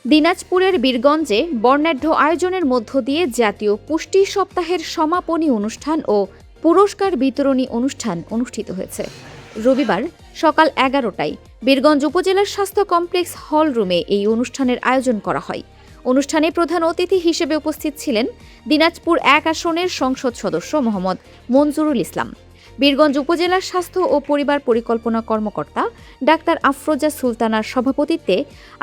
দিনাজপুরের বীরগঞ্জে বর্ণাঢ্য আয়োজনের মধ্য দিয়ে জাতীয় পুষ্টি সপ্তাহের সমাপনী অনুষ্ঠান ও পুরস্কার বিতরণী অনুষ্ঠান অনুষ্ঠিত হয়েছে। রবিবার সকাল 11টায় বীরগঞ্জ উপজেলার স্বাস্থ্য কমপ্লেক্স হল রুমে এই অনুষ্ঠানের আয়োজন করা হয়। অনুষ্ঠানে প্রধান অতিথি হিসেবে উপস্থিত ছিলেন দিনাজপুর 1 আসনের সংসদ সদস্য মোহাম্মদ মনজুরুল ইসলাম, বীরগঞ্জ উপজেলার স্বাস্থ্য ও পরিবার পরিকল্পনা কর্মকর্তা ডাক্তার আফরোজা সুলতানার সভাপতিত্বে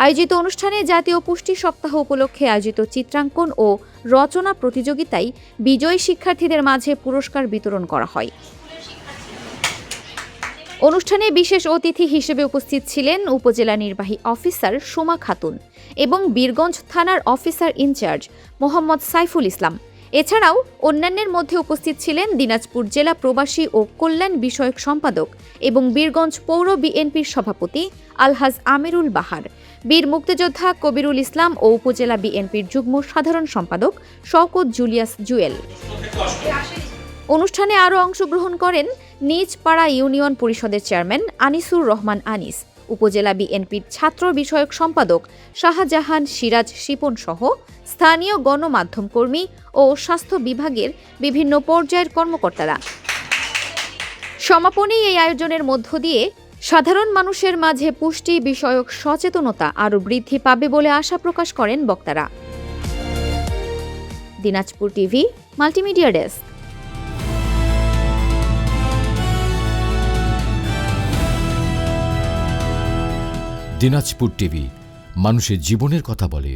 আয়োজিত অনুষ্ঠানে জাতীয় পুষ্টি সপ্তাহ উপলক্ষে আয়োজিত চিত্রাঙ্কন ও রচনা প্রতিযোগিতায় বিজয়ী শিক্ষার্থীদের মাঝে পুরস্কার বিতরণ করা হয়। অনুষ্ঠানে বিশেষ অতিথি হিসেবে উপস্থিত ছিলেন উপজেলা নির্বাহী অফিসার সুমা খাতুন এবং বীরগঞ্জ থানার অফিসার ইনচার্জ মোহাম্মদ সাইফুল ইসলাম। এছাড়াও অন্যান্যের মধ্যে উপস্থিত ছিলেন দিনাজপুর জেলা প্রবাসী ও কল্যাণ বিষয়ক সম্পাদক এবং বীরগঞ্জ পৌর বিএনপির সভাপতি আলহাজ আমিরুল বাহার, বীর মুক্তিযোদ্ধা কবিরুল ইসলাম ও উপজেলা বিএনপির যুগ্ম সাধারণ সম্পাদক শওকত জুলিয়াস জুয়েল। অনুষ্ঠানে আরও অংশগ্রহণ করেন নিজ পাড়া ইউনিয়ন পরিষদের চেয়ারম্যান আনিসুর রহমান আনিস, উপজেলা বিএনপির ছাত্র বিষয়ক সম্পাদক শাহজাহান সিরাজ শিপন সহ স্থানীয় গণমাধ্যম কর্মী ও স্বাস্থ্য বিভাগের বিভিন্ন পর্যায়ের কর্মকর্তারা। সমাপনী এই আয়োজনের মধ্য দিয়ে সাধারণ মানুষের মাঝে পুষ্টি বিষয়ক সচেতনতা আরও বৃদ্ধি পাবে বলে আশা প্রকাশ করেন বক্তারা। Dinajpur TV multimedia desk. Dinajpur TV মানুষের জীবনের কথা বলে।